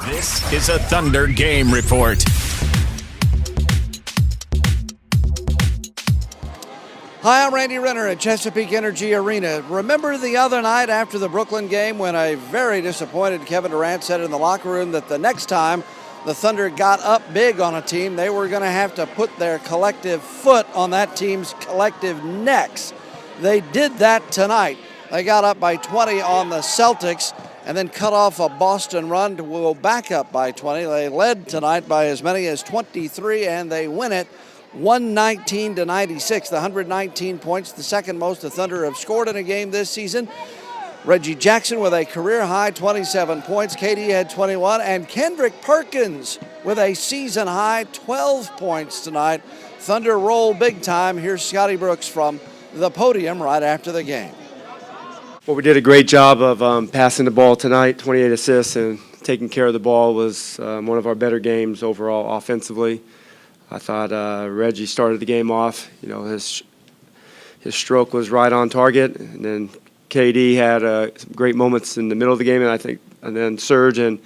This is a Thunder Game Report. Hi, I'm Randy Renner at Chesapeake Energy Arena. Remember the other night after the Brooklyn game when a very disappointed Kevin Durant said in the locker room that the next time the Thunder got up big on a team, they were going to have to put their collective foot on that team's collective necks. They did that tonight. They got up by 20 on the Celtics and then cut off a Boston run to go back up by 20. They led tonight by as many as 23, and they win it 119-96. The 119 points, the second most the Thunder have scored in a game this season. Reggie Jackson with a career-high 27 points. KD had 21, and Kendrick Perkins with a season-high 12 points tonight. Thunder roll big time. Here's Scotty Brooks from the podium right after the game. Well, we did a great job of passing the ball tonight, 28 assists, and taking care of the ball was one of our better games overall offensively. I thought Reggie started the game off. You know, his stroke was right on target, and then KD had some great moments in the middle of the game, and then Serge and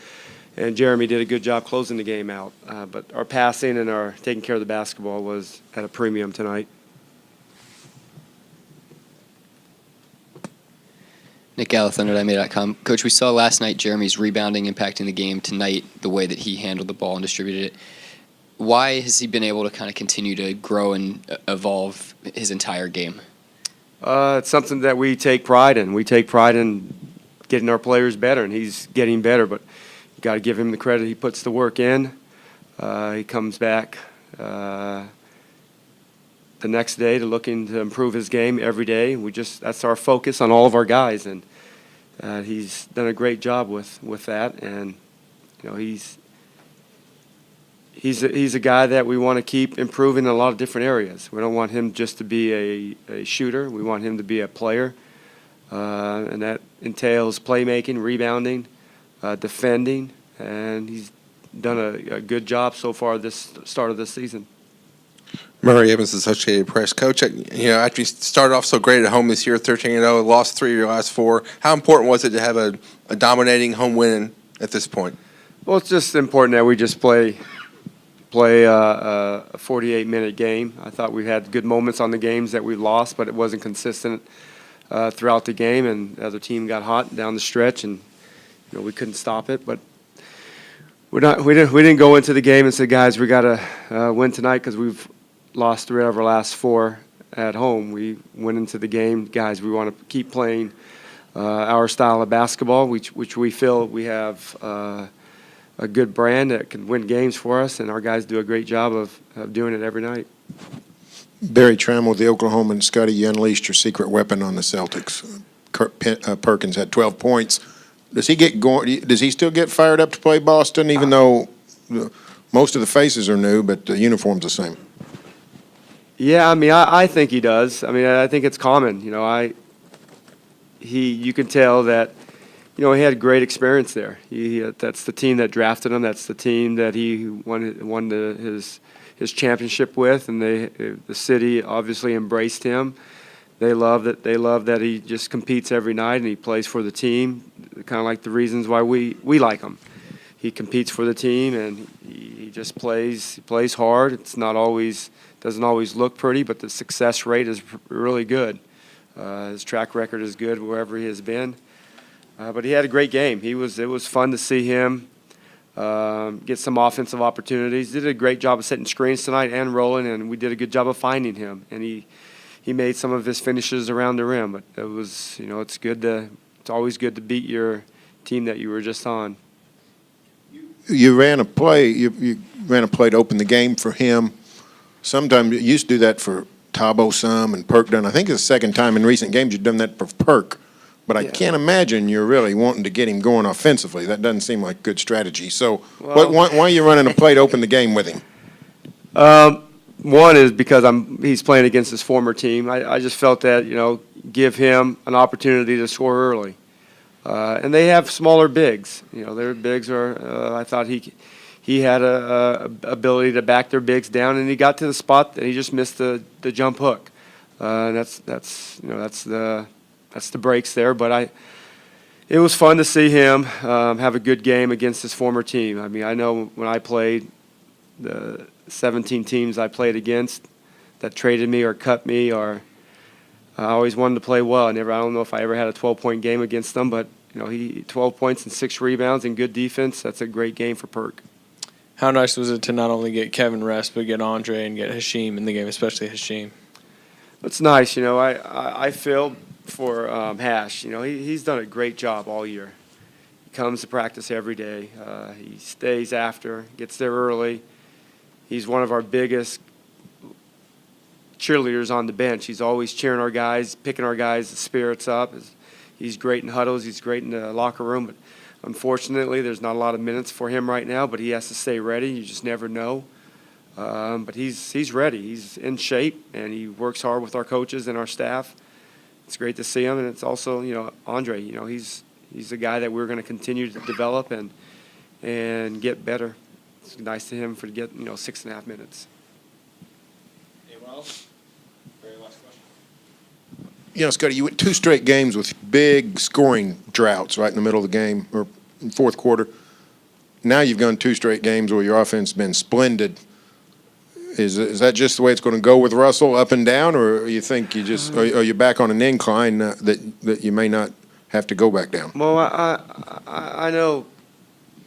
Jeremy did a good job closing the game out. But our passing and our taking care of the basketball was at a premium tonight. Nick Gallo, ThunderDynamite.com. Coach, we saw last night Jeremy's rebounding impacting the game. Tonight, the way that he handled the ball and distributed it. Why has he been able to kind of continue to grow and evolve his entire game? It's something that we take pride in. We take pride in getting our players better, and he's getting better. But you got to give him the credit. He puts the work in. He comes back the next day to looking to improve his game every day. That's our focus on all of our guys, and he's done a great job with that. And you know, he's a guy that we want to keep improving in a lot of different areas. We don't want him just to be a shooter. We want him to be a player, and that entails playmaking, rebounding, defending, and he's done a good job so far this start of this season. Murray Evans, Associated Press. Coach, you know, after you started off so great at home this year, 13-0, lost 3 of your last 4, how important was it to have a dominating home win at this point? Well, it's just important that we just play a 48-minute game. I thought we had good moments on the games that we lost, but it wasn't consistent throughout the game, and the other team got hot down the stretch, and you know, we couldn't stop it. But we didn't go into the game and say, guys, we got to win tonight because we've lost 3 of our last 4 at home. We went into the game, guys, we want to keep playing our style of basketball, which we feel we have a good brand that can win games for us, and our guys do a great job of doing it every night. Barry Trammell, the Oklahoman. Scotty, you unleashed your secret weapon on the Celtics. Perkins had 12 points. Does he get going? Does he still get fired up to play Boston, even though most of the faces are new, but the uniform's the same? Yeah, I mean, I think he does. I mean, I think it's common. You know, you can tell that, you know, he had great experience there. That's the team that drafted him. That's the team that he won his championship with, and the city obviously embraced him. They love that he just competes every night and he plays for the team. Kind of like the reasons why we like him. He competes for the team and he just plays. He plays hard. Doesn't always look pretty, but the success rate is really good. His track record is good wherever he has been. But he had a great game. It was fun to see him get some offensive opportunities. Did a great job of setting screens tonight and rolling, and we did a good job of finding him. And he made some of his finishes around the rim. But it was, you know, it's always good to beat your team that you were just on. You ran a play. You ran a play to open the game for him. Sometimes you used to do that for Tabo some and Perk done. I think it's the second time in recent games you've done that for Perk. But I can't imagine you're really wanting to get him going offensively. That doesn't seem like good strategy. So why are you running a play to open the game with him? One is because he's playing against his former team. I just felt that, you know, give him an opportunity to score early. And they have smaller bigs. You know, their bigs are. I thought he had a ability to back their bigs down, and he got to the spot and he just missed the jump hook. That's the breaks there. But It was fun to see him have a good game against his former team. I mean, I know when I played, the 17 teams I played against that traded me or cut me, or I always wanted to play well. I don't know if I ever had a 12-point game against them, but he 12 points and 6 rebounds and good defense. That's a great game for Perk. How nice was it to not only get Kevin rest, but get Andre and get Hashim in the game, especially Hashim? It's nice. I feel for Hash. He's done a great job all year. He comes to practice every day. He stays after, gets there early. He's one of our biggest cheerleaders on the bench. He's always cheering our guys, picking our guys' spirits up. He's great in huddles. He's great in the locker room. But unfortunately, there's not a lot of minutes for him right now, but he has to stay ready. You just never know. But he's ready. He's in shape, and he works hard with our coaches and our staff. It's great to see him, and it's also, Andre, he's a guy that we're going to continue to develop and get better. It's nice to him to get, 6.5 minutes. Anyone else? Very last question. Scotty, you went 2 straight games with big scoring droughts right in the middle of the game or in fourth quarter. Now you've gone 2 straight games where your offense has been splendid. Is that just the way it's going to go with Russell, up and down, or you think are you back on an incline that you may not have to go back down? Well, I know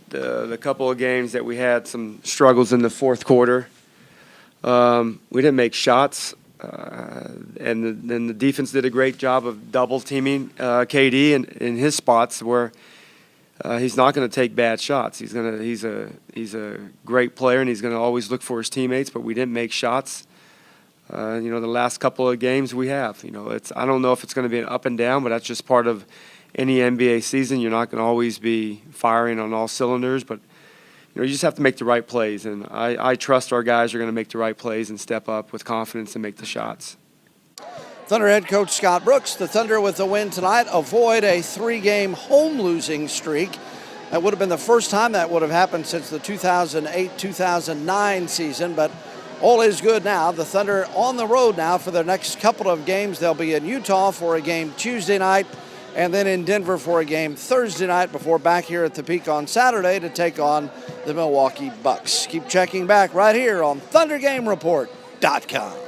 the couple of games that we had some struggles in the fourth quarter. We didn't make shots, and then the defense did a great job of double teaming KD in his spots where he's not going to take bad shots. He's a great player, and he's going to always look for his teammates. But we didn't make shots. The last couple of games we have. I don't know if it's going to be an up and down, but that's just part of any NBA season. You're not going to always be firing on all cylinders, but you just have to make the right plays. And I trust our guys are going to make the right plays and step up with confidence and make the shots. Thunder head coach Scott Brooks. The Thunder with the win tonight avoid a 3-game home losing streak. That would have been the first time that would have happened since the 2008-2009 season, but all is good now. The Thunder on the road now for their next couple of games. They'll be in Utah for a game Tuesday night and then in Denver for a game Thursday night before back here at the Peak on Saturday to take on the Milwaukee Bucks. Keep checking back right here on ThunderGameReport.com.